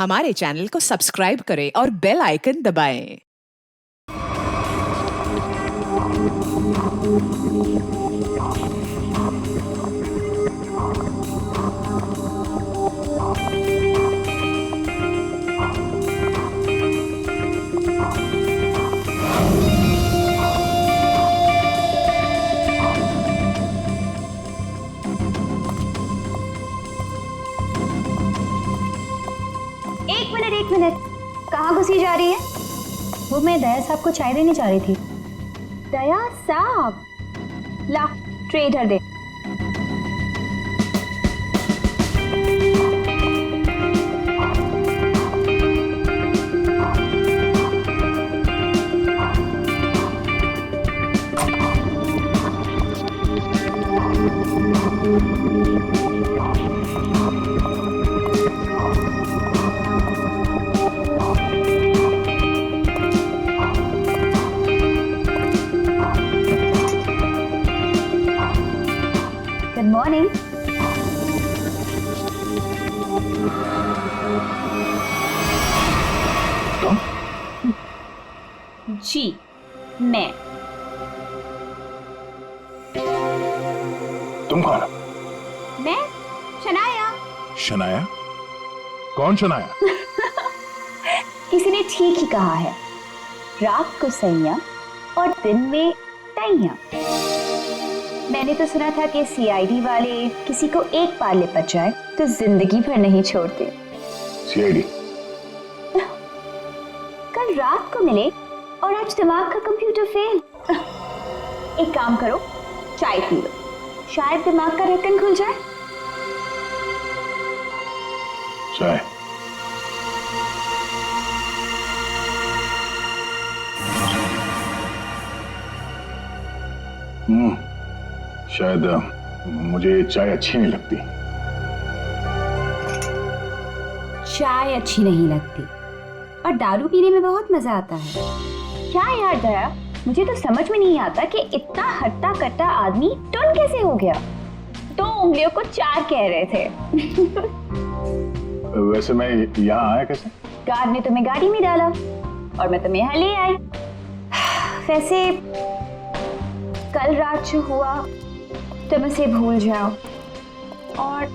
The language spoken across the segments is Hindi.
हमारे चैनल को सब्सक्राइब करें और बेल आइकन दबाएं। एक मिनट, कहाँ घुसी जा रही है? वो मैं दया साहब को चाय देने जा रही थी। दया साहब, ला ट्रे इधर दे। Good morning. जी मैं। तुम कौन? मैं शनाया। शनाया? कौन शनाया? किसी ने ठीक ही कहा है, रात को सैया और दिन में तैया। मैंने तो सुना था कि सीआईडी वाले किसी को एक बार लिपट जाए तो जिंदगी भर नहीं छोड़ते। सीआईडी? कल रात को मिले और आज दिमाग का कंप्यूटर फेल। एक काम करो, चाय पी लो, शायद दिमाग का ढक्कन खुल जाए। चाय? शायद मुझे चाय अच्छी नहीं लगती। चाय अच्छी नहीं लगती और दारू पीने में बहुत मजा आता है। क्या यार दया, मुझे तो समझ में नहीं आता कि इतना हट्टा कट्टा आदमी टुन कैसे हो गया। 2 उंगलियों को 4 कह रहे थे। वैसे मैं यहाँ आया कैसे? गार्ड ने तुम्हें गाड़ी में डाला और मैं तुम्हें यहाँ ले आई। वैसे कल रात जो हुआ तुम उसे भूल जाओ और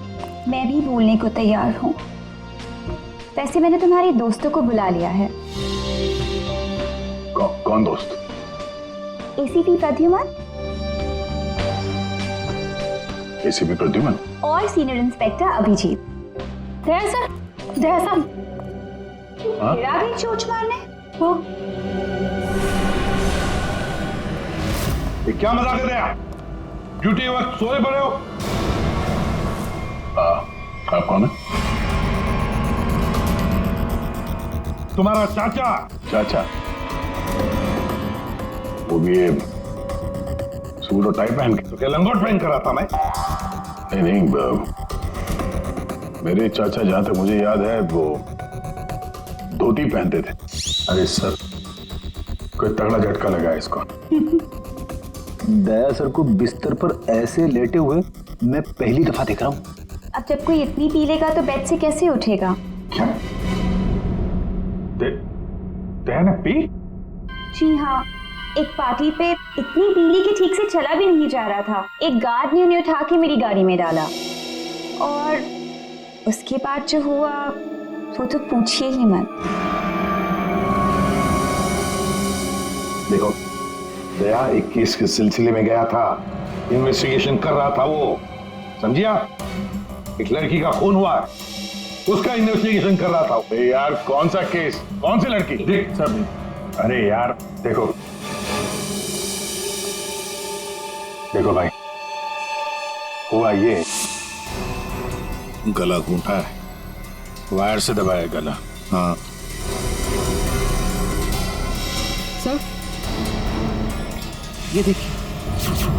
मैं भी भूलने को तैयार हूँ। वैसे मैंने तुम्हारे दोस्तों को बुला लिया है। कौन दोस्त? एसीपी प्रद्युमन एसीपी प्रद्युमन और सीनियर इंस्पेक्टर अभिजीत। दया सर, दया साहब, मेरा भी चोट मारने हो। ये क्या मजाक है दया? ड्यूटी वक्त सोए पड़े हो? आप कौन है? तुम्हारा चाचा। चाचा? वो भी ये सूट और टाई पहन के? तो क्या लंगोट पहन कर आता मैं? नहीं, मेरे चाचा जहां तक मुझे याद है वो धोती पहनते थे। अरे सर, कोई तगड़ा झटका लगा है इसको। दया सर को बिस्तर पर ऐसे लेटे हुए मैं पहली दफा देख रहा हूँ। अब जब कोई इतनी पी लेगा तो बेड से कैसे उठेगा? क्या? दया ने पी? जी हाँ, एक पार्टी पे इतनी पीली कि ठीक से चला भी नहीं जा रहा था। एक गार्ड ने उन्हें उठा के मेरी गाड़ी में डाला और उसके बाद जो हुआ वो तो पूछिए ही मत। देखो दया एक केस के सिलसिले में गया था, इन्वेस्टिगेशन कर रहा था वो, समझिया? एक लड़की का खून हुआ है, उसका इन्वेस्टिगेशन कर रहा था। यार कौन सा केस, कौन सी लड़की? देख सब, अरे यार देखो भाई, हुआ ये, गला घूंटा है, वायर से दबाया गला। हाँ सर, ये देखिए।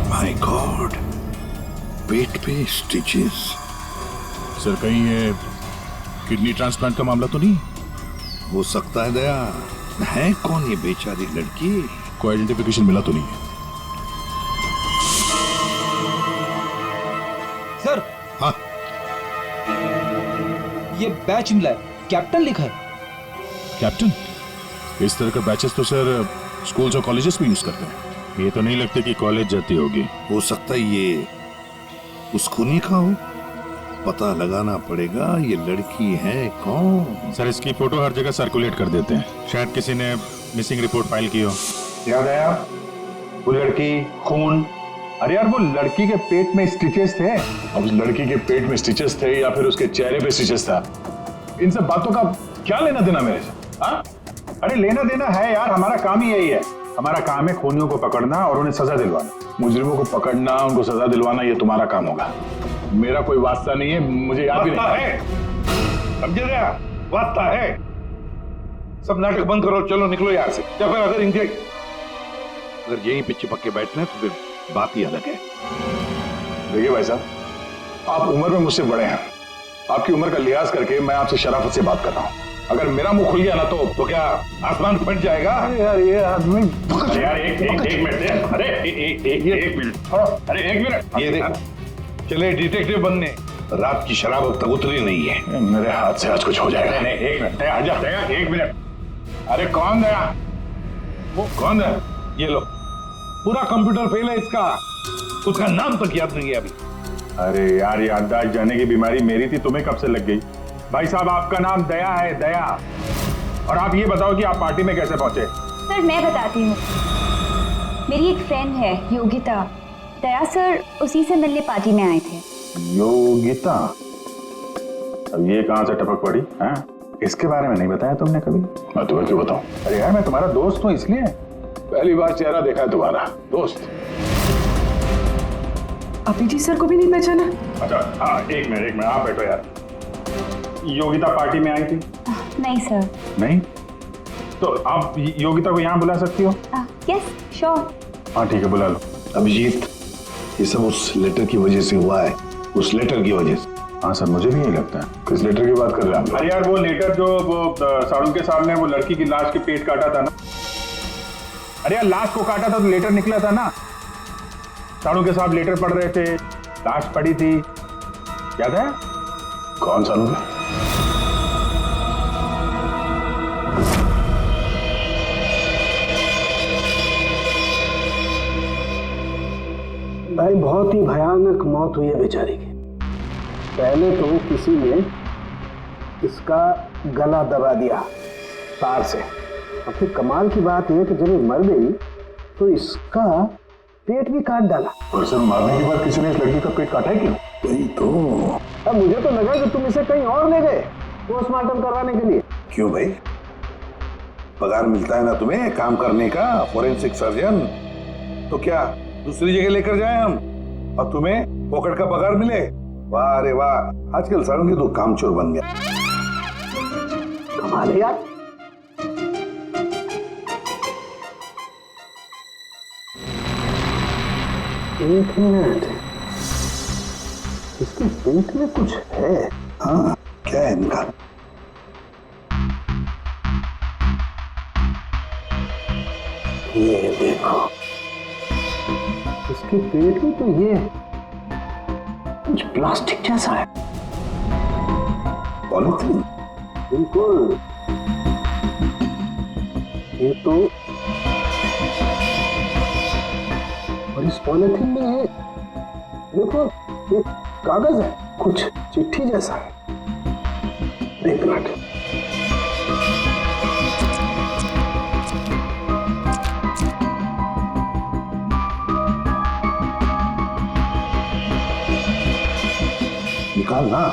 माय गॉड, पेट पे स्टिचेस। सर कहीं ये किडनी ट्रांसप्लांट का मामला तो नहीं हो सकता है? दया है कौन ये बेचारी लड़की? कोई आइडेंटिफिकेशन मिला तो नहीं है? सर, हाँ, ये बैच मिला है, कैप्टन लिखा है। कैप्टन? इस तरह के बैचेस तो सर स्कूल्स और कॉलेजेस में यूज करते हैं। ये तो नहीं लगता कि कॉलेज जाती होगी। हो सकता है ये उसको नहीं कहा हो। पता लगाना पड़ेगा ये लड़की है कौन। सर इसकी फोटो हर जगह सर्कुलेट कर देते हैं, शायद किसी ने मिसिंग रिपोर्ट फाइल की हो। याद आया वो लड़की, खून। अरे यार वो लड़की के पेट में स्टिचेस थे। अब उस लड़की के पेट में स्टिचेस थे या फिर उसके चेहरे पे स्टिचेस था, इन सब बातों का क्या लेना देना मेरे से? हाँ? अरे लेना देना है यार, हमारा काम ही यही है। हमारा काम है खूनियों को पकड़ना और उन्हें सजा दिलवाना। मुजरिमों को पकड़ना, उनको सजा दिलवाना, ये तुम्हारा काम होगा। मेरा कोई वास्ता नहीं है, मुझे याद भी नहीं है। समझे गया? वास्ता है। सब नाटक बंद करो, चलो निकलो यहाँ से। या फिर अगर यहीं पे चिपक के बैठना है तो फिर बात ही अलग है। देखिए भाई साहब, आप उम्र में मुझसे बड़े हैं। आपकी उम्र का लिहाज करके मैं आपसे शराफत से बात कर रहा हूँ। अगर मेरा मुंह खुल गया ना तो क्या आसमान फट जाएगा? अरे यार ये आदमी, अरे यार एक मिनट दे। अरे एक मिनट, अरे एक मिनट। ये देख, चले डिटेक्टिव बनने। रात की शराब अब तक उतरी नहीं है। मेरे हाथ से आज कुछ हो जाएगा। नहीं एक मिनट, आजा दया, एक मिनट। अरे कौन दया? वो कौन है? ये लो, पूरा कंप्यूटर फेल है इसका। उसका नाम तक याद नहीं है अभी। अरे यार याददाश्त जाने की बीमारी मेरी थी, तुम्हें कब से लग गई? भाई साहब आपका नाम दया है, दया। और आप ये बताओ कि आप पार्टी में कैसे पहुंचे? सर मैं बताती हूँ। मेरी एक फ्रेंड है योगिता, दया सर उसी से मिलने पार्टी में आए थे। योगिता? अब ये कहां से टपक पड़ी? हैं? इसके बारे में नहीं बताया तुमने कभी? मैं तुम्हें क्यों बताऊं? अरे यार मैं तुम्हारा दोस्त हूँ इसलिए। पहली बार चेहरा देखा है तुम्हारा दोस्त। अभी सर को भी नहीं पहचाना? अच्छा हाँ, एक मिनट आप बैठो यार। योगिता पार्टी में आई थी? नहीं सर। नहीं? तो आप योगिता को यहाँ बुला सकती हो? Yes sure. हाँ ठीक है, बुला लो। अभिजीत, ये सब उस लेटर की वजह से हुआ है। उस लेटर की वजह से। हाँ सर, मुझे भी यही लगता है। किस लेटर की बात कर रहे हैं? अरे यार वो लेटर जो वो साड़ू के साहब ने वो लड़की की लाश के पेट काटा था ना। अरे यार लाश को काटा था तो लेटर निकला था ना। साड़ू के साहब लेटर पढ़ रहे थे, लाश पड़ी थी, याद है? कौन साड़ू के? भाई बहुत ही भयानक मौत हुई है बेचारी की। पहले तो किसी ने इसका गला दबा दिया तार से, और फिर कमाल की बात यह कि जब ये मर गई तो इसका पेट भी काट डाला। और सर मारने के बाद किसी ने इस लड़की का पेट काटा है क्यों? वही तो। अब मुझे तो लगा कि तुम इसे कहीं और ले गए पोस्टमार्टम करवाने के लिए। क्यों भाई? पगार मिलता है ना तुम्हें काम करने का, फोरेंसिक सर्जन। तो क्या दूसरी जगह लेकर जाए हम और तुम्हें पॉकेट का पगार मिले? वाह रे वाह, आजकल सारों के तो कामचोर बन गया। कमाल है यार। एक मिनट, इसके पेट में कुछ है। हाँ, क्या है इनका? ये देखो, इसके पेट में तो ये कुछ प्लास्टिक जैसा है। पॉलीथीन? बिल्कुल। ये तो, और इस पॉलीथीन में ये देखो एक कागज है, कुछ चिट्ठी जैसा है। एक मिनट, निकाल ना।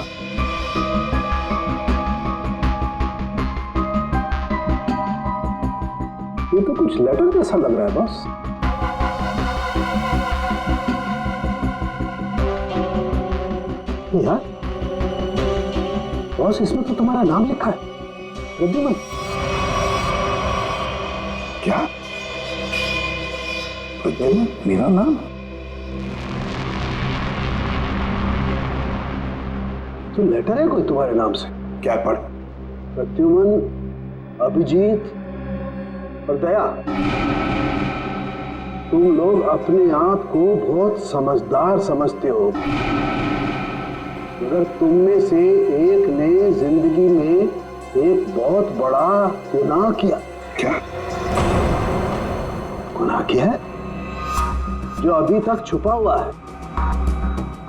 ये तो कुछ लेटर जैसा लग रहा है बस। यार बॉस, इसमें तो तुम्हारा नाम लिखा है, प्रद्युमन। क्या? प्रद्युमन? मेरा नाम? तो लेटर है कोई तुम्हारे नाम से? क्या पढ़? प्रद्युमन, अभिजीत और दया, तुम लोग अपने आप को बहुत समझदार समझते हो, मगर तुम में से एक ने जिंदगी में गुनाह किया। क्या? गुनाह किया है जो अभी तक छुपा हुआ है।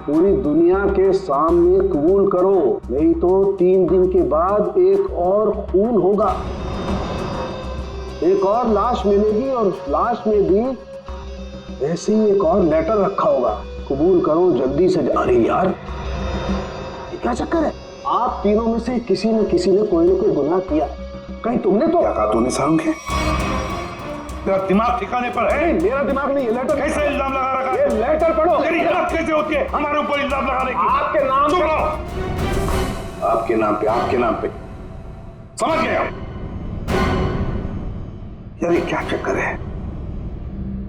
पूरी दुनिया के सामने कबूल करो, नहीं तो 3 दिन के बाद एक और खून होगा, एक और लाश मिलेगी और उस लाश में भी ऐसे ही एक और लेटर रखा होगा। कबूल करो जल्दी से। अरे यार ये क्या चक्कर है? आप तीनों में से किसी न कोई ना कोई गुनाह किया। कहीं तुमने तो क्या कहा तूने सारुण के? तेरा दिमाग ठिकाने पर है? मेरा दिमाग नहीं, ये लेटर कैसे इल्जाम लगा रखा है? ये लेटर पढ़ो। तेरी हिम्मत कैसे होती है हमारे ऊपर इल्जाम लगाने की? आपके नाम चुप पे। रहो। आपके नाम पे समझ गए हम। यार ये क्या चक्कर है?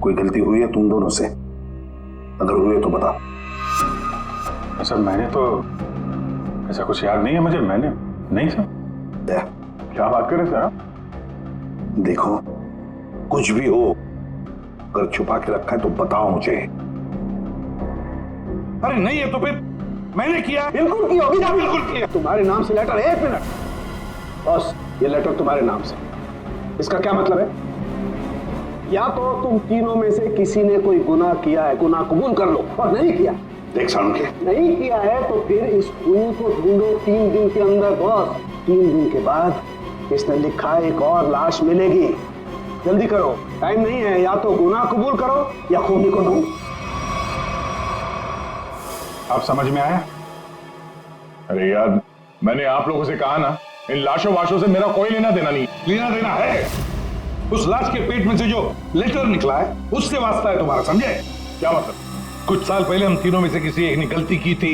कोई गलती हुई है तुम दोनों से? अगर हुई है तो बताओ। सर मैंने तो ऐसा कुछ याद नहीं है मुझे। मैंने नहीं सर। क्या बात कर रहे सर आप? देखो कुछ भी हो, अगर छुपा के रखा है तो बताओ मुझे। अरे नहीं है तो फिर मैंने किया। बिल्कुल की होगी ना? बिल्कुल किया। तुम्हारे नाम से लेटर। 1 मिनट बॉस, ये लेटर तुम्हारे नाम से। इसका क्या मतलब है? या तो तुम तीनों में से किसी ने कोई गुनाह किया है, गुनाह कबूल कर लो, और नहीं किया। देख सारुण के, नहीं किया है तो फिर इस खूनी को ढूंढो 3 दिन के अंदर बॉस। 3 दिन के बाद इसने लिखा है एक और लाश मिलेगी। जल्दी करो, टाइम नहीं है। या तो गुनाह कबूल करो या खूनी को ढूंढो। आप समझ में आया? अरे यार मैंने आप लोगों से कहा ना, इन लाशों वाशों से मेरा कोई लेना देना नहीं। लेना देना है। उस लाश के पेट में से जो लेटर निकला है उससे वास्ता है तुम्हारा, समझे? क्या मतलब? कुछ साल पहले हम तीनों में से किसी एक ने गलती की थी,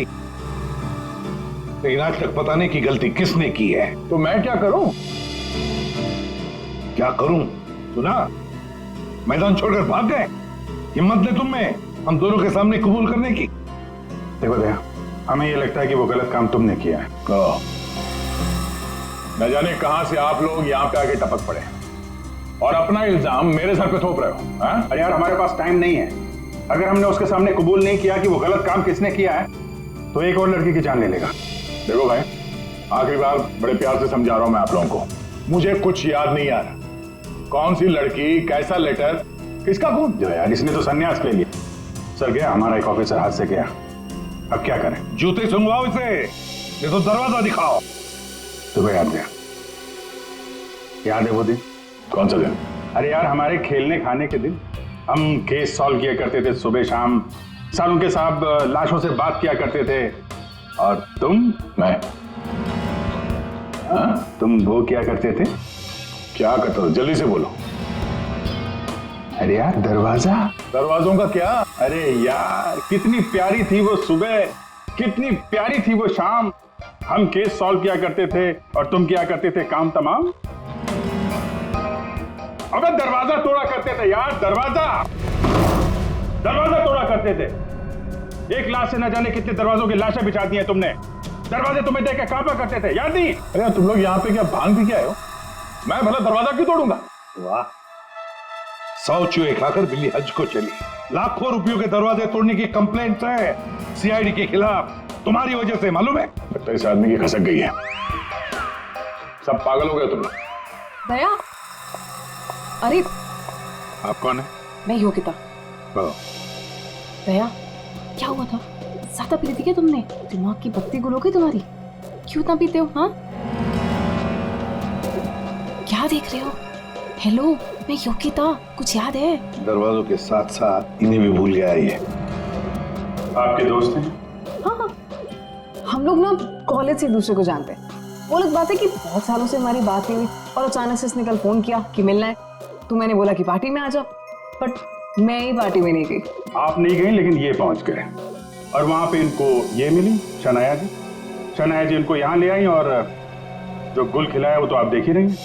लेकिन आज तक पता नहीं कि गलती किसने की है। तो मैं क्या करूं? क्या करूं? सुना, मैदान छोड़कर भाग गए। हिम्मत ने तुम में हम दोनों के सामने कबूल करने की। देखो दया, हमें ये लगता है कि वो गलत काम तुमने किया है। न जाने कहां से आप लोग यहां पे आके टपक पड़े और अपना इल्जाम मेरे सर पे थोप रहे हो। हाँ? अरे यार हमारे पास टाइम नहीं है। अगर हमने उसके सामने कबूल नहीं किया कि वो गलत काम किसने किया है तो एक और लड़की की जान ले लेगा। देखो भाई, आखिरी बार बड़े प्यार से समझा रहा हूं मैं आप लोगों को। मुझे कुछ याद नहीं आ रहा। कौन सी लड़की, कैसा लेटर, किसका खून? जो यार इसने तो संन्यास ले लिया। सर गया, हमारा एक ऑफिसर हाथ से गया। अब क्या करें? जूते सुंघवाओ इसे, ये तो दरवाजा दिखाओ। तुम्हें याद गया? याद है वो दिन? कौन सा दिन? अरे यार हमारे खेलने खाने के दिन हम केस सॉल्व किया करते थे सुबह शाम। सारुण के साहब लाशों से बात किया करते थे। और मैं? तुम वो क्या करते थे? क्या करता था? जल्दी से बोलो। अरे यार दरवाजा। दरवाजों का क्या? अरे यार कितनी प्यारी थी वो सुबह, कितनी प्यारी थी वो शाम। हम केस सॉल्व किया करते थे और तुम क्या करते थे काम तमाम। अबे दरवाजा तोड़ा करते थे यार, दरवाजा तोड़ा करते थे। एक लाश से न जाने कितने दरवाजों की लाशें बिछा दी हैं तुमने। दरवाजे तुम्हें देख के कांपा करते थे, याद नहीं? अरे तुम लोग यहाँ पे क्या भांग पी के आए हो? मैं भला दरवाजा क्यों तोड़ूंगा? वाह, 100 चूहे खाकर बिल्ली हज को चली। लाखों रुपयों के दरवाजे तोड़ने की कंप्लेंट है सीआईडी के खिलाफ, तुम्हारी वजह से, मालूम है? लगता है इस आदमी की खसक गई है। सब पागल हो गए तुम लोग। दया, अरे आप कौन है? मैं योगिता। दया, क्या हुआ था? ज्यादा पी थी क्या तुमने? दिमाग की बत्ती गुल हो गई तुम्हारी? क्यों इतना पीते हो? हाँ, क्या देख रहे हो? हेलो, मैं योगिता, कुछ याद है? दरवाजों के साथ साथ इन्हें भी भूल गया ये। आपके दोस्त हैं? हाँ, हम लोग ना कॉलेज से एक दूसरे को जानते हैं। वो लोग बात है कि बहुत सालों से हमारी बात नहीं हुई और अचानक से इसने कल फोन किया कि मिलना है। तो मैंने बोला कि पार्टी में आ जाओ, बट मैं ही पार्टी में नहीं गई। आप नहीं गई लेकिन ये पहुंच गए और वहां पे इनको ये मिली शनाया जी। शनाया जी इनको यहाँ ले आई और जो गुल खिलाया वो तो आप देख ही रही हैं।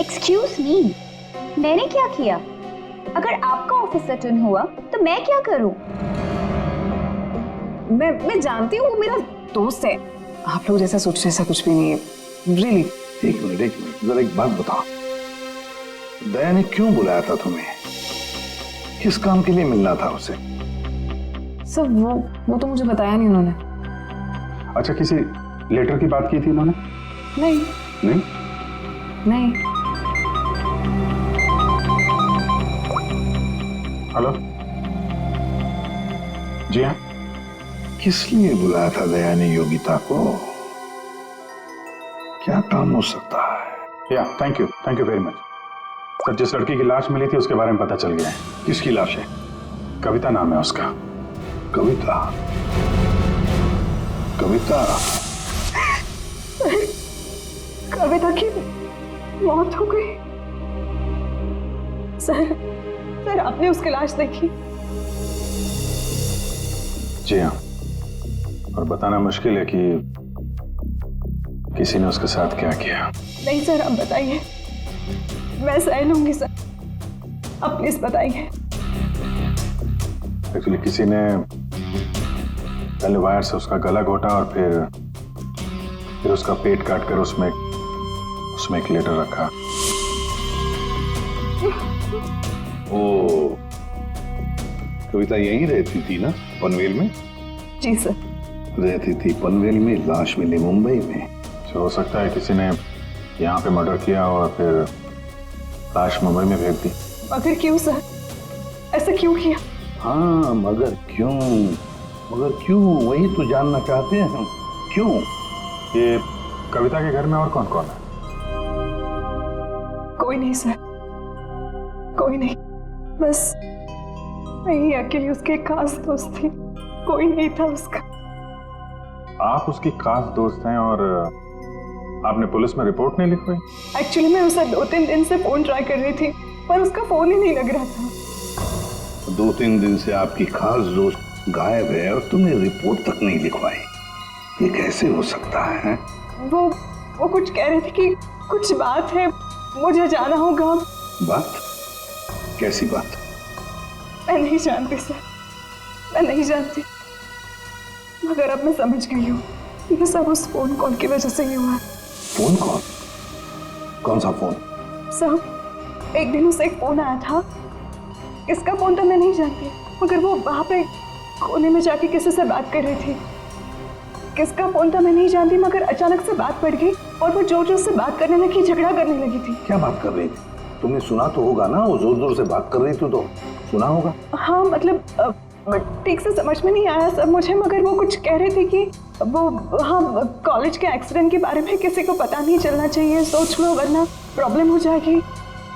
एक्सक्यूज मी, मैंने क्या किया? अगर आपका ऑफिसर टर्न हुआ तो मैं क्या करूं? मैं जानती हूँ वो मेरा दोस्त है। आप लोग जैसा सोच रहे ऐसा कुछ भी नहीं है, रियली। एक मिनट, जरा एक बात बताओ, दया ने क्यों बुलाया था तुम्हें? किस काम के लिए मिलना था उसे? सर वो तो मुझे बताया नहीं उन्होंने। अच्छा, किसी लेटर की बात की थी उन्होंने? नहीं नहीं? नहीं। हेलो, जी हाँ। किस लिए बुलाया था दया ने योगिता को? क्या काम हो सकता है? या thank you very much sir. जिस लड़की की लाश मिली थी उसके बारे में पता चल गया है। किसकी लाश है? कविता नाम है उसका। कविता? कविता? कविता की मौत हो गई। सर आपने उसकी लाश देखी? जी हाँ, और बताना मुश्किल है कि किसी ने उसके साथ क्या किया। नहीं सर, आप बताइए, मैं सह लूंगी सर, आप प्लीज बताइए। एक्चुअली किसी ने पहले वायर से उसका गला घोटा और फिर उसका पेट काटकर उसमें एक लेटर रखा। ओ, कविता यहीं रहती थी ना, पनवेल में? जी सर। रहती थी पनवेल में, लाश मिली मुंबई में। हो सकता है किसी ने यहाँ पे मर्डर किया और फिर लाश मुंबई में भेज दी। मगर क्यों सर, ऐसा क्यों किया? हाँ, मगर क्यों वही तो जानना चाहते हैं हम। क्यों? ये कविता के घर में और कौन कौन है? कोई नहीं सर, कोई नहीं, बस मैं ही अकेली उसके खास दोस्त थी, कोई नहीं था उसका। आप उसकी खास दोस्त हैं और आपने पुलिस में रिपोर्ट नहीं लिखवाई? एक्चुअली मैं उसे 2-3 दिन से फोन ट्राई कर रही थी, पर उसका फोन ही नहीं लग रहा था। 2-3 दिन से आपकी खास दोस्त गायब है और तुमने रिपोर्ट तक नहीं लिखवाई, ये कैसे हो सकता है? वो कुछ कह रहे थे कि कुछ बात है, मुझे जाना होगा। बात? कैसी बात? मैं नहीं जानती सर, मैं नहीं जानती, मगर अब मैं समझ गई हूँ ये सब उस फोन कॉल की वजह से ही हुआ। Phone call? कौन सा फोन? सर, एक दिन उसे एक फोन आया था, किसका फोन तो मैं नहीं जानती, मगर वो वहां पे कोने में जाके किसी से बात कर रही थी। किसका फोन तो मैं नहीं जानती, मगर अचानक से बात पड़ गई और वो जोर जोर से बात करने लगी, झगड़ा करने लगी थी। क्या बात कर रही थी? तुमने सुना तो होगा ना, वो जोर जोर से बात कर रही थी तो सुना होगा। हाँ, मतलब ठीक से समझ में नहीं आया सब मुझे, मगर वो कुछ कह रहे थे कि वो हाँ कॉलेज के एक्सीडेंट के बारे में किसी को पता नहीं चलना चाहिए, सोच लो वरना प्रॉब्लम हो जाएगी,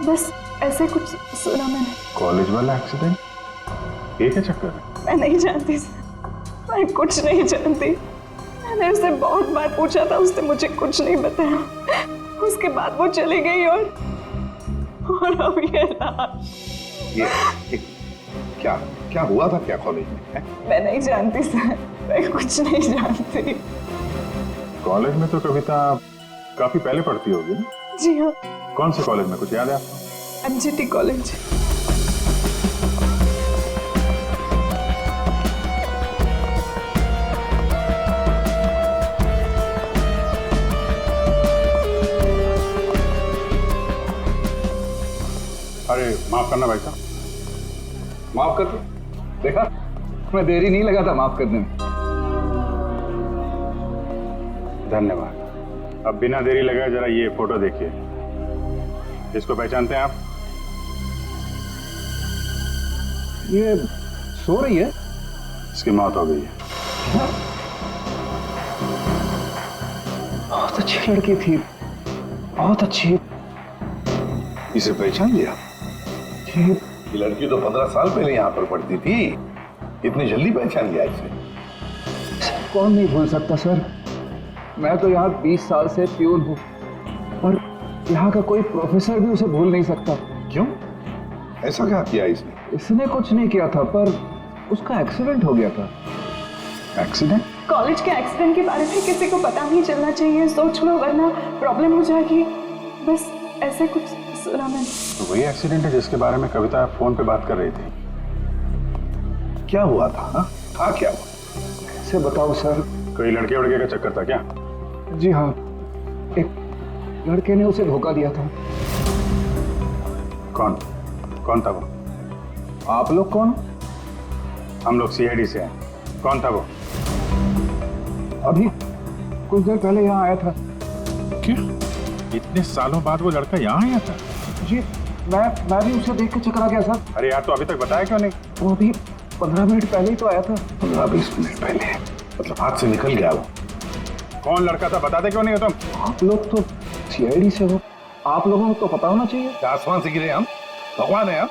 बस ऐसे कुछ सुना मैंने। कॉलेज वाला एक्सीडेंट? ये क्या चक्कर है? मैं नहीं जानती, मैं कुछ नहीं जानती। मैंने उससे बहुत बार पूछा था, उसने मुझे कुछ नहीं बताया। उसके बाद वो चली गई और अब ये क्या हुआ था क्या कॉलेज में है? मैं नहीं जानती सर, मैं कुछ नहीं जानती। कॉलेज में तो कविता काफी पहले पढ़ती होगी ना? जी हाँ। कौन से कॉलेज में, कुछ याद है आपको? MGT college. अरे माफ करना भाई साहब। माफ कर दो। देखा, मैं देरी नहीं लगा था माफ करने में। धन्यवाद। अब बिना देरी लगाए जरा ये फोटो देखिए। इसको पहचानते हैं आप? ये सो रही है? इसकी मौत हो गई है। बहुत अच्छी लड़की थी, बहुत अच्छी। इसे पहचान लिया? ये लड़की तो 15 साल पहले यहाँ पर पढ़ती थी, इतनी जल्दी पहचान लिया इसे? कौन नहीं भूल सकता सर, मैं तो यहाँ 20 साल से प्यून हूँ और यहाँ का कोई प्रोफेसर भी उसे भूल नहीं सकता। क्यों? ऐसा क्या किया इसने? इसने कुछ नहीं किया था, पर उसका एक्सीडेंट हो गया था। एक्सीडेंट? कॉलेज के एक्सीडेंट के बारे में किसी को पता नहीं चलना चाहिए, सोच लो वरना प्रॉब्लम हो जाएगी, बस ऐसे कुछ सुना मैंने। तो वही एक्सीडेंट है जिसके बारे में कविता फोन पे बात कर रही थी। क्या हुआ था? हा? था क्या हुआ? कैसे बताओ सर? कोई लड़के वड़के का चक्कर था क्या? जी हाँ, एक लड़के ने उसे धोखा दिया था। कौन था वो? आप लोग कौन? हम लोग CID से हैं। कौन था वो? अभी कुछ देर पहले यहाँ आया था। क्या? इतने सालों बाद वो लड़का यहाँ आया था? जी मैं भी उसे देख के चकरा गया सर। अरे यार, तो अभी तक बताया क्यों नहीं? वो अभी 15 मिनट पहले ही तो आया था। 15-20 मिनट पहले, मतलब हाथ से निकल गया वो। कौन लड़का था, बताते क्यों नहीं हो तुम? आप लोग तो सीआईडी से हो, आप लोगों को तो पता होना चाहिए। क्या आसमान से गिरे हम? भगवान है हम?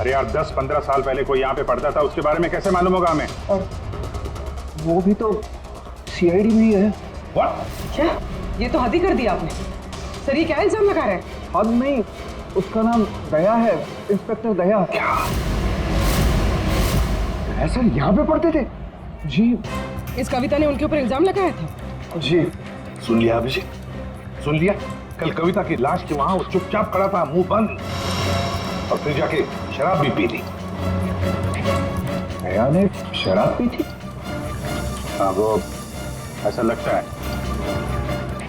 अरे यार, 10-15 साल पहले कोई यहाँ पे पढ़ता था, उसके बारे में कैसे मालूम होगा हमें? और वो भी तो सीआईडी में ही है। क्या? ये तो हद ही कर दिया आपने। सर, ये क्या इल्जाम लगा रहे हैं? हद नहीं, उसका नाम दया है, इंस्पेक्टर दया। क्या? सर यहाँ पे पढ़ते थे जी। इस कविता ने उनके ऊपर इल्जाम लगाया था? जी। सुन लिया अभिजीत, सुन लिया? कल कविता की लाश के वहां वो चुपचाप खड़ा था, मुंह बंद, और फिर जाके शराब भी पी ली। दया ने शराब पी थी? हाँ, वो ऐसा लगता है।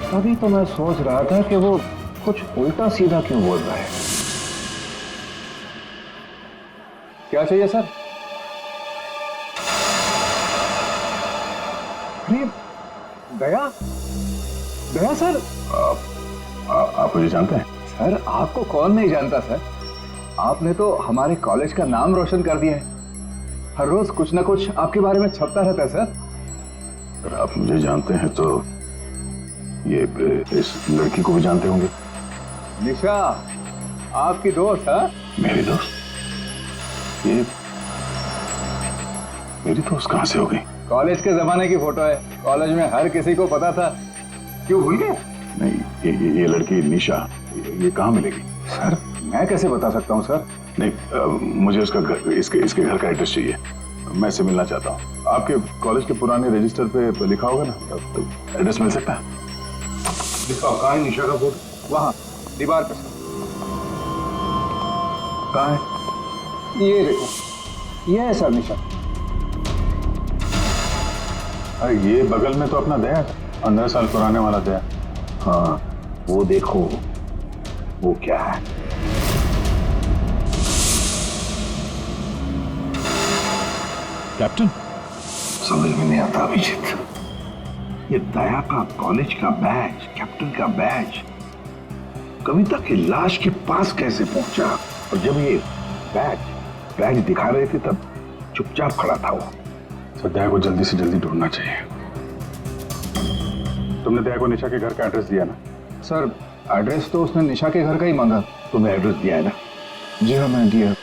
तभी तो मैं सोच रहा था कि वो कुछ उल्टा सीधा क्यों बोल रहा है। क्या चाहिए सर? अरे दया, दया सर। आप मुझे जानते हैं? सर आपको कौन नहीं जानता सर, आपने तो हमारे कॉलेज का नाम रोशन कर दिया है। हर रोज कुछ ना कुछ आपके बारे में छपता रहता है सर। अगर आप मुझे जानते हैं तो ये इस लड़की को भी जानते होंगे। निशा आपकी दोस्त है? मेरी दोस्त? ये मेरी दोस्त कहाँ से हो गई? कॉलेज के जमाने की फोटो है, कॉलेज में हर किसी को पता था। क्यों भूल गए? नहीं, ये लड़की निशा, ये कहाँ मिलेगी? सर मैं कैसे बता सकता हूँ सर? नहीं, मुझे उसका घर, इसके घर का एड्रेस चाहिए। मैं इससे मिलना चाहता हूँ। आपके कॉलेज के पुराने रजिस्टर पे लिखा होगा ना, तो एड्रेस मिल सकता है? दिखाओ, कहाँ है निशा का फोटो? वहाँ दीवार पे। कहाँ है? ये देखो, ये है सर निशा। अरे ये बगल में तो अपना दया, 15 साल पुराने वाला दया। हाँ, वो देखो, वो क्या है? कैप्टन, समझ में नहीं आता अभिजीत। ये दया का कॉलेज का बैज, कैप्टन का बैज, कविता की लाश के पास कैसे पहुंचा? और जब ये बैज दिखा रहे थे तब चुपचाप खड़ा था वो। सर, दया को जल्दी से जल्दी ढूंढना चाहिए। तुमने दया को निशा के घर का एड्रेस दिया ना? सर एड्रेस तो उसने निशा के घर का ही मांगा। तुम्हें एड्रेस दिया है ना? जी हाँ मैंने दिया।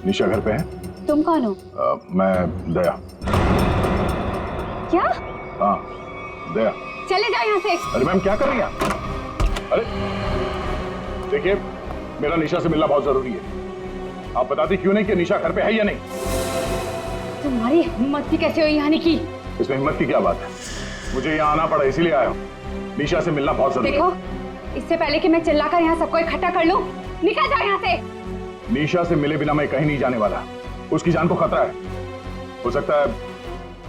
निशा घर पे है? तुम कौन हो? मैं दया। क्या? हाँ, दया। चले जाओ यहाँ से। अरे मैम, क्या कर रही हैं आप? अरे देखिए, मेरा निशा से मिलना बहुत जरूरी है। आप बताती क्यों नहीं कि निशा घर पे है या नहीं? तुम्हारी हिम्मत भी कैसे हुई आने की? इसमें हिम्मत की क्या बात है? मुझे यहाँ आना पड़ा, इसीलिए आया हूँ। निशा से मिलना बहुत जरूरी है। देखो, इससे पहले कि मैं चिल्लाकर यहाँ सबको इकट्ठा कर लूं, निकल जाओ यहाँ से। निशा से मिले बिना मैं कहीं नहीं जाने वाला। उसकी जान को खतरा है, हो सकता है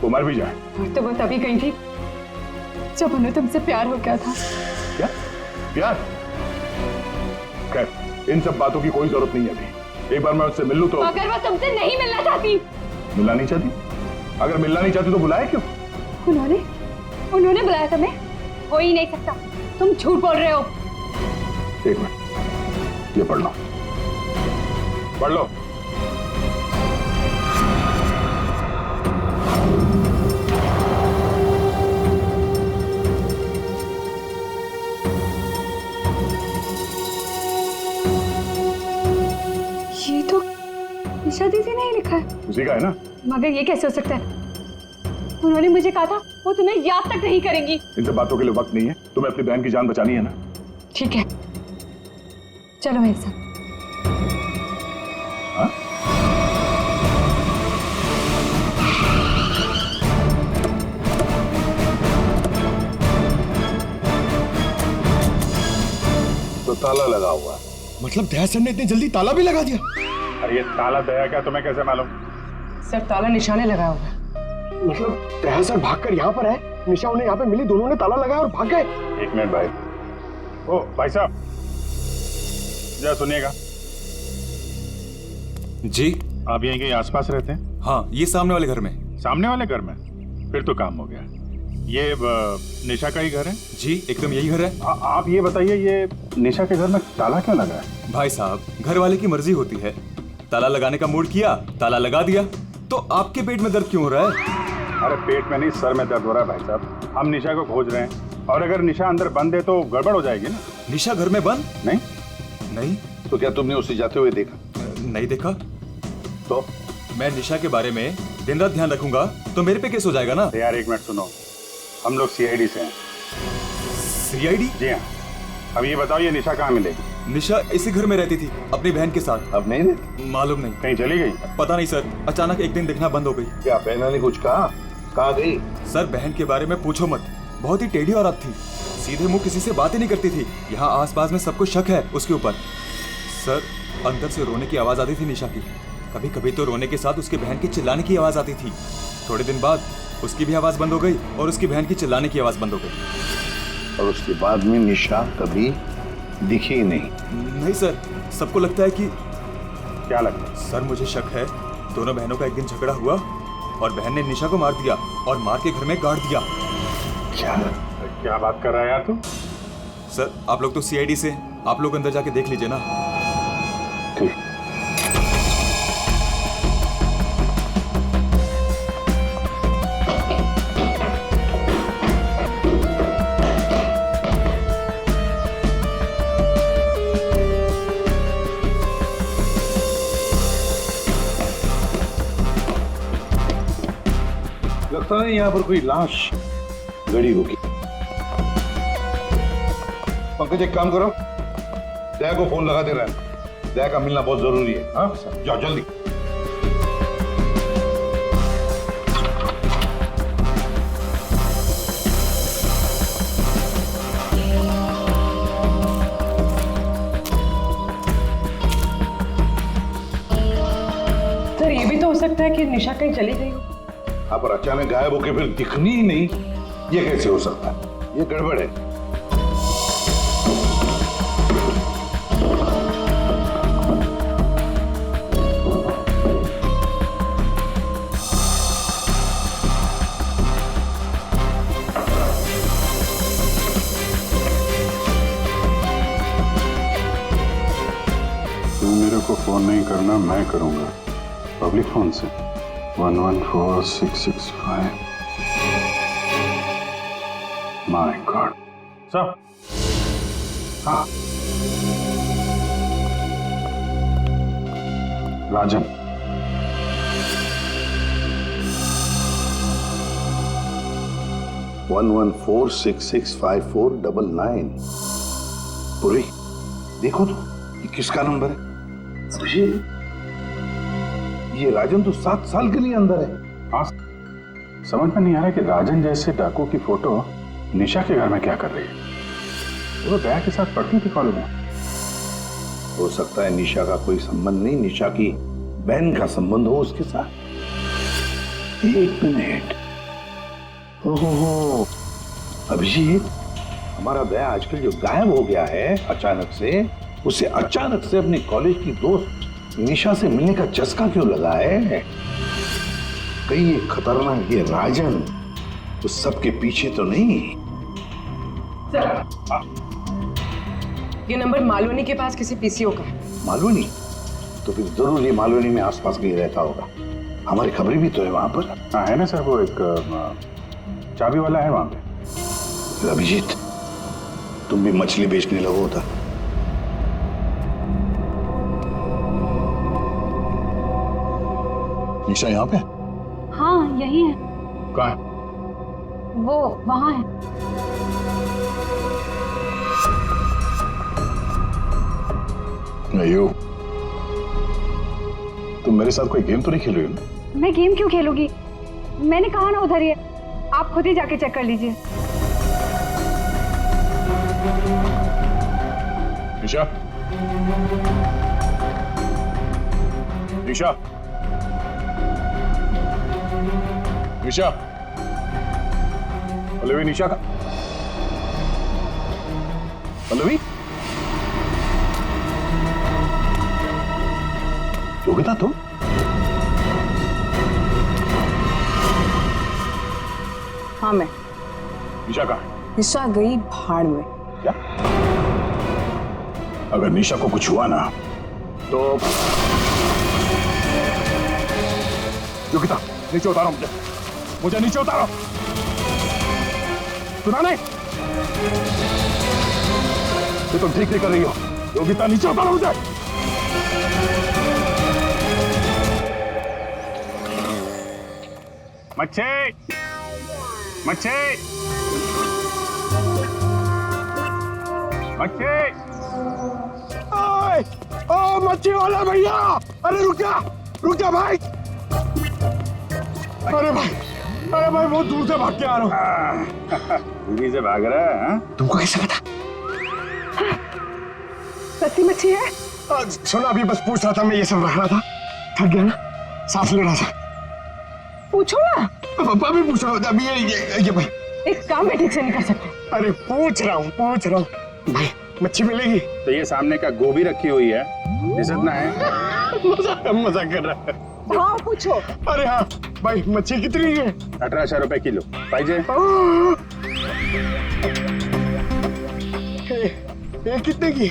वो मर भी जाए। और तो वो तभी गई थी जब उन्हें तुमसे प्यार हो गया था। क्या प्यार? खैर, इन सब बातों की कोई जरूरत नहीं है अभी। एक बार मैं उससे मिल लूं तो। अगर वो तुमसे नहीं मिलना चाहती? मिलना नहीं चाहती? अगर मिलना नहीं चाहती तो बुलाया क्यों? उन्होंने बुलाया तुम्हें? हो ही नहीं सकता, तुम झूठ बोल रहे हो। एक मिनट, ये पढ़ लो, पढ़ लो। ये तो निशा दीदी ने ही लिखा है। उसी का है ना? मगर ये कैसे हो सकता है? उन्होंने मुझे कहा था वो तुम्हें याद तक नहीं करेंगी। इन सब बातों के लिए वक्त नहीं है। तुम्हें अपनी बहन की जान बचानी है ना? ठीक है, चलो मेरे साथ। हाँ? तो ताला लगा हुआ है। मतलब दया सर ने इतनी जल्दी ताला भी लगा दिया? अरे ये ताला दया क्या, तुम्हें कैसे मालूम? सर ताला निशाने लगाया हुआ है। मतलब दया सर भागकर यहाँ पर है, निशा उन्हें यहाँ पे मिली, दोनों ने ताला लगाया और भाग गए। एक मिनट भाई। ओ भाई साहब, जरा सुनिएगा। जी आप यहीं कहीं आसपास रहते हैं? हाँ, ये सामने वाले घर में। सामने वाले घर में? फिर तो काम हो गया। ये निशा का ही घर है? जी एकदम यही घर है। आप ये बताइए, ये निशा के घर में ताला क्यों लगा है? भाई साहब, घर वाले की मर्जी होती है। ताला लगाने का मूड किया, ताला लगा दिया। तो आपके पेट में दर्द क्यों हो रहा है? अरे पेट में नहीं, सर में दर्द हो रहा है भाई साहब। हम निशा को खोज रहे हैं और अगर निशा अंदर बंद है तो गड़बड़ हो जाएगी ना। निशा घर में बंद? नहीं नहीं। तो क्या तुमने उसे जाते हुए देखा? नहीं देखा। तो मैं निशा के बारे में दिन रात ध्यान रखूंगा तो मेरे पे केस हो जाएगा ना। यार एक मिनट सुनो, हम लोग सीआईडी से हैं। सीआईडी? जी हाँ। अब ये बताओ, ये निशा कहाँ मिलेगी? निशा इसी घर में रहती थी अपनी बहन के साथ। अब नहीं रहती? मालूम नहीं। कहीं चली गई? पता नहीं सर, अचानक एक दिन दिखना बंद हो गई। क्या बहना ने कुछ कहा? कहाँ गई? सर बहन के बारे में पूछो मत, बहुत ही टेढ़ी औरत थी। सीधे मुंह किसी से बातें नहीं करती थी। यहाँ आसपास में सबको शक है उसके ऊपर। सर अंदर से रोने की आवाज आती थी निशा की। कभी कभी तो रोने के साथ उसके बहन की चिल्लाने की आवाज आती थी। थोड़े दिन बाद उसकी भी आवाज बंद हो गई और उसकी बहन की चिल्लाने की आवाज बंद हो गई। और उसके बाद में निशा कभी दिखी ही नहीं? नहीं सर, सबको लगता है कि। क्या लगता है? सर मुझे शक है दोनों बहनों का एक दिन झगड़ा हुआ और बहन ने निशा को मार दिया और मार के घर में गाड़ दिया। क्या बात कर रहा है यार तू? सर आप लोग तो सीआईडी से, आप लोग अंदर जाके देख लीजिए ना। ठीक। लगता है यहाँ पर कोई लाश गड़ी होगी। पंकज एक काम करो, दया को फोन लगा दे रहे हैं। दया का मिलना बहुत जरूरी है। हाँ जाओ जल्दी। सर ये भी तो हो सकता है कि निशा कहीं चली गई हो। हाँ पर अचानक गायब होके फिर दिखनी ही नहीं, ये कैसे हो सकता है? ये गड़बड़ है। तू मेरे को फोन नहीं करना, मैं करूंगा पब्लिक फोन से। 114665। My God. सर। हाँ राजन। वन 11466549। पूरी देखो तो ये किसका नंबर है? ये राजन तो 7 साल के लिए अंदर है। हाँ, समझ में नहीं आ रहा कि राजन जैसे डाकू की फोटो निशा के घर में क्या कर रही है। वो दया के साथ पढ़ती थी कॉलेज में। हो सकता है निशा का कोई संबंध नहीं, निशा की बहन का संबंध हो उसके साथ। एक मिनट। ओहो अभिजीत, हमारा दया आजकल जो गायब हो गया है अचानक से, उसे अचानक से अपने कॉलेज की दोस्त निशा से मिलने का चस्का क्यों लगा है? कहीं ये खतरनाक ये राजन उस सबके पीछे तो नहीं? ये नंबर मालवनी के पास किसी पीसीओ का है। मालवनी? तो फिर जरूर ये मालवनी में आसपास कहीं रहता होगा। हमारी खबरें भी तो है वहां पर। हाँ है ना सर, वो एक चाबी वाला है वहां पे। अभिजीत तुम भी मछली बेचने लगो था। निशा यहाँ पे? हाँ यही है। कहाँ है? वो वहां है। अयो, तुम मेरे साथ कोई गेम तो नहीं खेल रही हो? मैं गेम क्यों खेलूंगी? मैंने कहा ना उधर ही है, आप खुद ही जाके चेक कर लीजिए। निशा, निशा, निशा, पल्लवी, निशा का पल्लवी। योगिता तुम? हाँ मैं। निशा कहाँ? निशा गई भाड़ में। क्या? अगर निशा को कुछ हुआ ना तो योगिता नीचे उतारो मुझे नीचे उतारो। सुना नहीं? ये तुम ठीक नहीं कर रही हो। योगिता नीचे उतारो मुझे। मच्छी मच्छी मच्छी ओ मच्छी वाला भैया, अरे रुक जा भाई। अरे भाई बहुत दूर से भाग के आ रहा हूँ। दूरी से भाग रहा है? तुमको कैसे पता? सच्ची मच्छी है? सुना, अभी बस पूछ रहा था, मैं ये सब रख रहा था, थक गया ना, सांस ले रहा था। पूछो ना। अभी पूछ रहा हूँ, अभी ये भाई एक काम भी ठीक से नहीं कर सकते। अरे पूछ रहा हूँ भाई, मच्छी मिलेगी? तो ये सामने का गोभी रखी हुई है, इज्जत ना है? मजाक कर रहा है। हाँ पूछो। अरे हाँ भाई, मच्छी कितनी है? 1800 रुपए किलो पाहिजे। ये कितने की?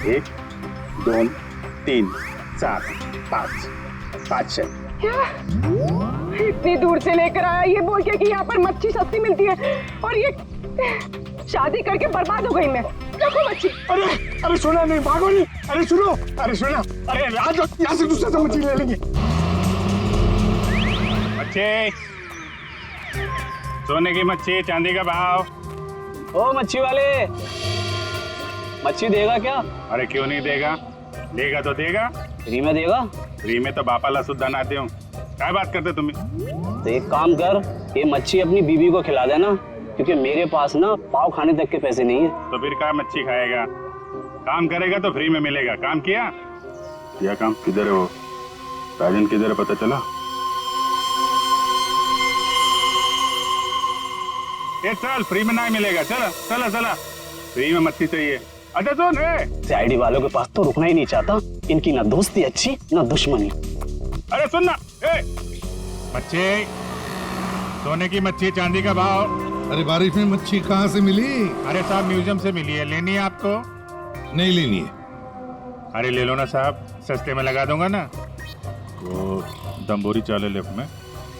1 2 3 4 5 500। क्या? इतनी दूर से लेकर आया ये बोल के कि यहाँ पर मच्छी सस्ती मिलती है, और ये शादी करके बर्बाद हो गई मैं। देखो मच्छी। अरे सुना नहीं, भागो नहीं। अरे सुनो, अरे आज यहाँ से दूसरे से मच्छी ले लेंगे। मच्छी, सोने की मच्छी, चांदी का भाव। ओ मच्छी वाले, मच्छी देगा क्या? अरे क्यों नहीं देगा, देगा तो देगा। फ्री में देगा? फ्री में तो बापाला सुद्धा ना दे। क्या बात करते तुम्हें? तो एक काम कर, ये मच्छी अपनी बीवी को खिला देना, क्योंकि मेरे पास ना पाव खाने तक के पैसे नहीं है। तो फिर क्या मच्छी खाएगा? काम करेगा तो फ्री में मिलेगा। काम किया काम? किधर है वो राजन? किधर है पता चला? ये चल, फ्री में नहीं मिलेगा। चला फ्री में मच्छी चाहिए। अच्छा सुन, सीआईडी वालों के पास तो रुकना ही नहीं चाहता, इनकी ना दोस्ती अच्छी ना दुश्मनी। अरे सुन ना, मच्छी, सोने की मच्छी, चांदी का भाव। अरे बारिश में मच्छी कहाँ से मिली? अरे साहब म्यूजियम से मिली है, लेनी है आपको? नहीं लेनी है। अरे ले लो ना साहब, सस्ते में लगा दूंगा ना। वो दम्बोरी चाले लेफ्ट में,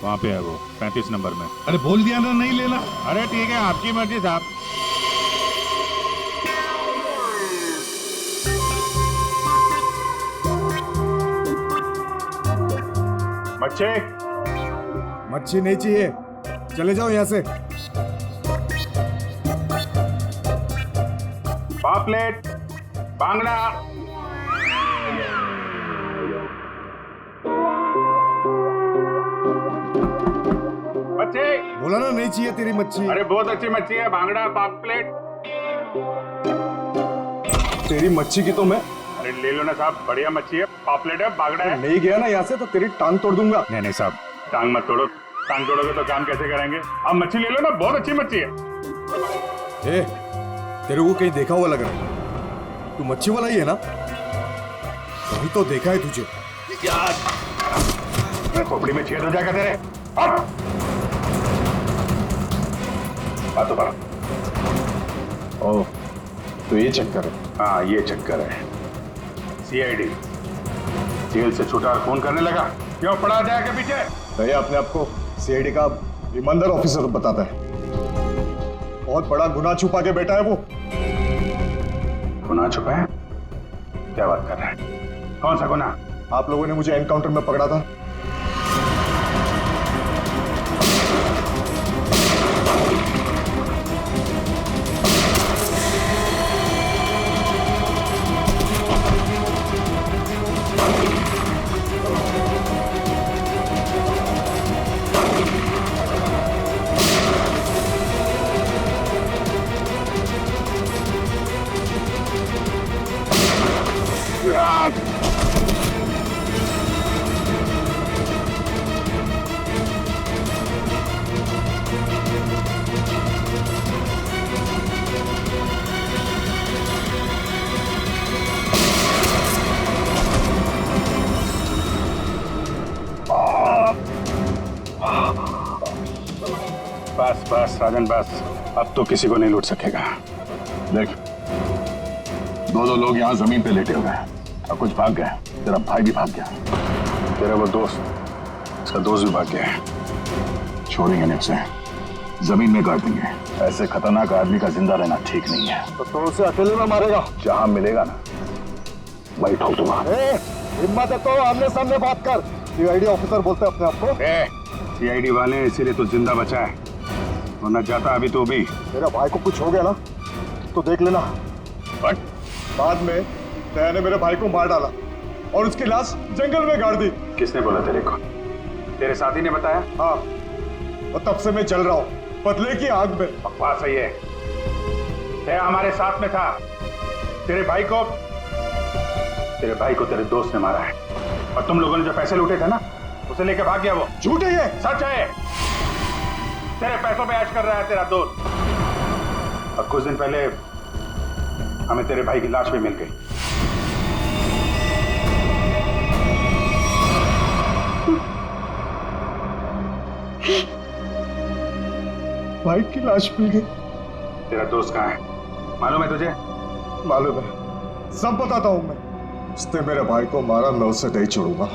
वहाँ पे है वो 35 नंबर में। अरे बोल दिया ना नहीं लेना। अरे ठीक है, आपकी मर्जी साहब। मच्छी नहीं चाहिए, चले जाओ यहाँ से। पापलेट, बांगड़ा। मच्छी बोला ना नहीं चाहिए तेरी मच्छी। अरे बहुत अच्छी मच्छी है, बांगड़ा, पापलेट। तेरी मच्छी की तो मैं। अरे ले लो ना साहब, बढ़िया मच्छी है, पापलेट है, बांगड़ा है। नहीं गया ना यहाँ से तो तेरी टांग तोड़ दूंगा। नहीं साहब, टांग मत तोड़ो। टांग तोड़ोगे तो काम कैसे करेंगे? अब मच्छी ले लो ना, बहुत अच्छी मच्छी है। ए, तेरे को कहीं देखा हुआ लग रहा है। तू मच्छी वाला ही है ना? वही तो देखा है तुझे। खोपड़ी में छेद हो जाएगा तेरे। बातों पर। ओह, तो ये चक्कर है। हाँ ये चक्कर है। सीआईडी जेल से छूटा और फोन करने लगा। क्यों पड़ा जाएगा पीछे? भैया अपने आप को सीआईडी का ईमानदार ऑफिसर बताता है। बहुत बड़ा गुनाह छुपा के बैठा है वो। गुनाह छुपा है? क्या बात कर रहा है? कौन सा गुनाह? आप लोगों ने मुझे एनकाउंटर में पकड़ा था। राजन बस, अब तो किसी को नहीं लूट सकेगा। देख, दो लोग यहाँ जमीन पे लेटे हुए हैं और कुछ भाग गए। तेरा भाई भी भाग गया, तेरा वो दोस्त, इसका दोस्त भी भाग गया है। छोड़ेंगे नहीं उसे, जमीन में गाड़ देंगे। ऐसे खतरनाक आदमी का जिंदा रहना ठीक नहीं है। तो उसे अकेले में मारेगा? जहां मिलेगा ना वही ठोक दूंगा। हिम्मत है तो आमने सामने बात कर। सीआईडी ऑफिसर बोलते हैं अपने आप को। सीआईडी वाले इसीलिए तो जिंदा बचा है, वरना जाता अभी तो भी। मेरा भाई को कुछ हो गया ना तो देख लेना। बट बाद में दया ने मेरे भाई को मार डाला और उसकी लाश जंगल में गाड़ दी। किसने बोला तेरे को? तेरे साथी ने बताया? हाँ, और तब से मैं चल रहा हूँ बदले की आग में। बकवास है ये। दया हमारे साथ में था। तेरे भाई को तेरे दोस्त ने मारा है, और तुम लोगों ने जो पैसे लूटे थे ना, उसे लेके भाग गया वो। झूठ है ये? सच है। तेरे पैसों पे ऐश कर रहा है तेरा दोस्त। और कुछ दिन पहले हमें तेरे भाई की लाश भी मिल गई। भाई की लाश मिल गई? तेरा दोस्त कहाँ है मालूम है तुझे? मालूम है, सब बताता हूं मैं। उसने मेरे भाई को मारा, मैं उसे नहीं छोड़ूंगा।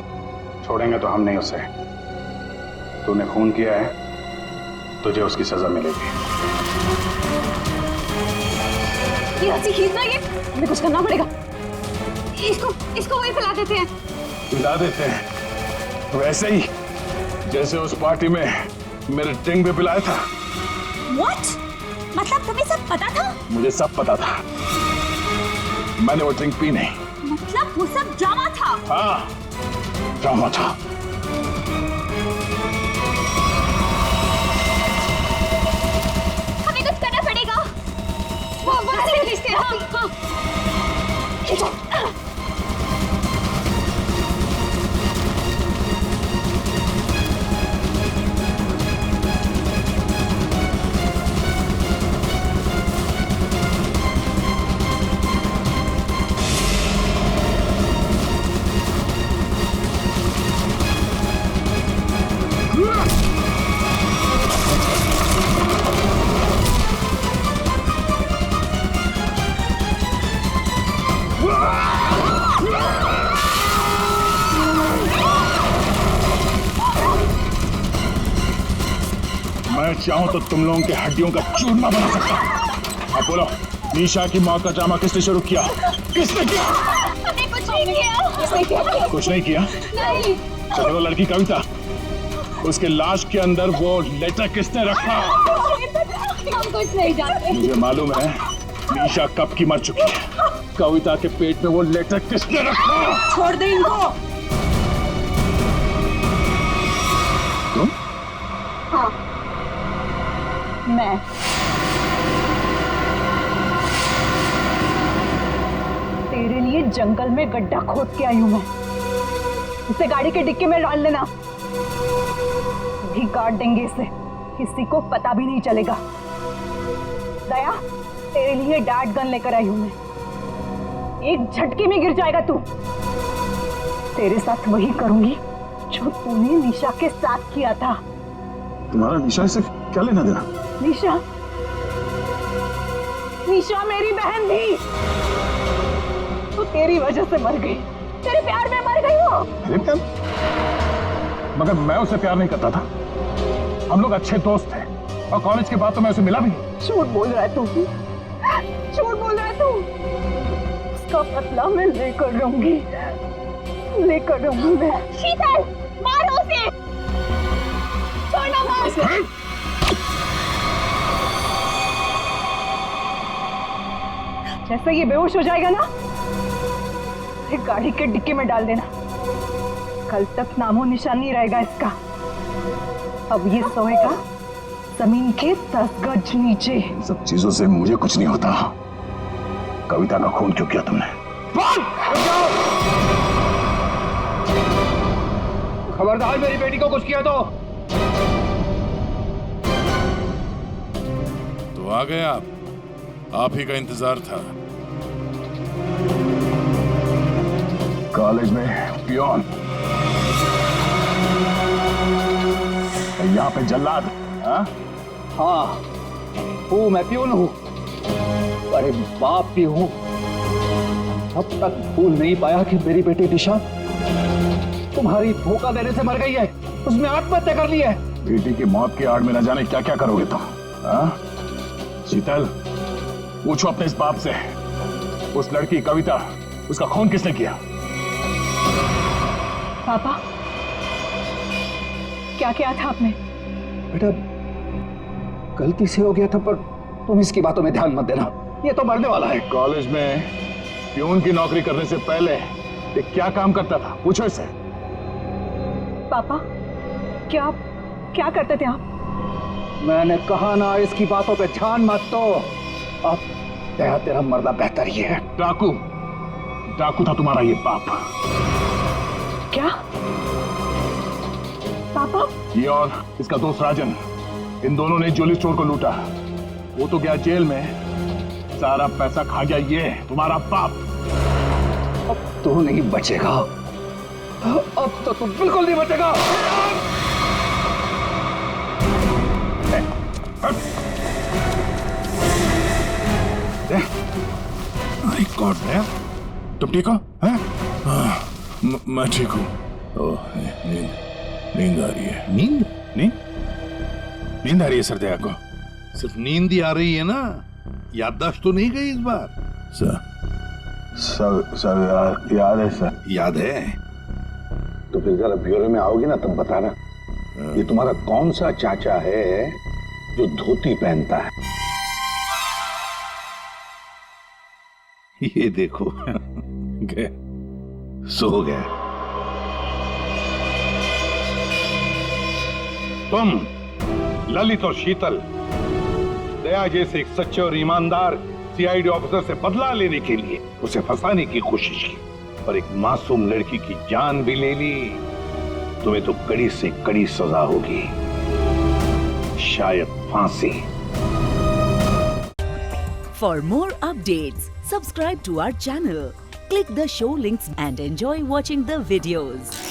छोड़ेंगे तो हम नहीं उसे। तूने खून किया है, तुझे उसकी सजा मिलेगी। ये रस्सी खींचना, ये हमें कुछ करना पड़ेगा। इसको वही फैला देते हैं। पिला देते हैं वैसे ही जैसे उस पार्टी में मेरे टिंग पे पिलाया था। What? मतलब तुम्हें सब पता था? मुझे सब पता था, मैंने वो ड्रिंक पी नहीं। मतलब वो सब ड्रामा था? हाँ, ड्रामा था। हमें कुछ करना पड़ेगा। वो खींचते हैं। हाँ। खींचो। मैं चाहूं तो तुम लोगों के हड्डियों का चूरमा बना सकता हूं। अब बोलो, निशा की मौत का ड्रामा किसने शुरू किया? किसने किया? हमने कुछ नहीं किया। कुछ नहीं किया? नहीं। तो वो लड़की कविता, उसके लाश के अंदर वो लेटर किसने रखा? हम कुछ नहीं जानते। मुझे मालूम है निशा कब की मर चुकी है। कविता के पेट में वो लेटर किसने रखा? छोड़ दे इनको। तुम? हाँ, मैं। तेरे लिए जंगल में गड्ढा खोद के आई हूं मैं। इसे गाड़ी के डिक्की में डाल देना, भी काट देंगे इसे, किसी को पता भी नहीं चलेगा। दया, तेरे लिए डैड गन लेकर आई हूं मैं। एक झटके में गिर जाएगा तू। तेरे साथ वही करूंगी जो तूने निशा के साथ किया था। तुम्हारा निशा से क्या लेना देना? निशा मेरी बहन थी, तो तेरी वजह से मर गई। तेरे प्यार में मर गई वो। मेरे प्यार? मगर मैं उसे प्यार नहीं करता था। हम लोग अच्छे दोस्त थे, और कॉलेज के बाद तो मैं उसे मिला भी नहीं। झूठ बोल रहा है तू, झूठ बोल रहा है तू। उसका बदला मैं लेकर रहूंगी मैं। शीतल, मारो उसे। छोड़ना मत। जैसे ये बेहोश हो जाएगा ना, फिर गाड़ी के डिक्की में डाल देना। कल तक नामो निशान नहीं रहेगा इसका। अब ये सोएगा जमीन के 10 गज नीचे। सब चीजों से मुझे कुछ नहीं होता। कविता का खून क्यों किया तुमने? खबरदार, मेरी बेटी को कुछ किया तो आ गए आप ही का इंतजार था। कॉलेज में पियोन, यहाँ पे जल्लाद। हाँ, हूँ, मैं प्यून हूँ, पर एक बाप भी हूँ। अब तक भूल नहीं पाया कि मेरी बेटी दिशा तुम्हारी धोखा देने से मर गई है, उसने आत्महत्या कर ली है। बेटी की मौत की आड़ में न जाने क्या क्या करोगे तुम, हाँ? शीतल, पूछो अपने इस बाप से, उस लड़की कविता, उसका खून किसने किया? पापा, क्या किया था आपने? बेटा, गलती से हो गया था, पर तुम इसकी बातों में ध्यान मत देना, ये तो मरने वाला है। कॉलेज में प्यून की नौकरी करने से पहले ये क्या काम करता था, पूछो इससे। पापा, क्या करते थे आप? मैंने कहा ना, इसकी बातों पे ध्यान मत दो। अब तेरा मरना बेहतर ही है। डाकू था तुम्हारा ये बाप। क्या पापा? ये और इसका दोस्त राजन, इन दोनों ने ज्वेलरी स्टोर को लूटा। वो तो गया जेल में, सारा पैसा खा गया ये तुम्हारा बाप। अब तू नहीं बचेगा, अब तो तू बिल्कुल नहीं बचेगा। माय गॉड, तुम ठीक हो? मैं ठीक हूँ। नींद आ रही है। नींद आ रही है सर दया को। सिर्फ नींद ही आ रही है ना, याददाश्त तो नहीं गई इस बार? सर याद है सर। याद है तो फिर जरा ब्यूरो में आओगे ना तब बताना, ये तुम्हारा कौन सा चाचा है जो धोती पहनता है? ये देखो गए, सो गया। तुम ललित और शीतल दया जैसे एक सच्चे और ईमानदार सीआईडी ऑफिसर से बदला लेने के लिए उसे फंसाने की कोशिश की, और एक मासूम लड़की की जान भी ले ली। तुम्हें तो कड़ी से कड़ी सजा होगी, शायद फांसी। For more updates, subscribe to our channel, click the show links and enjoy watching the videos.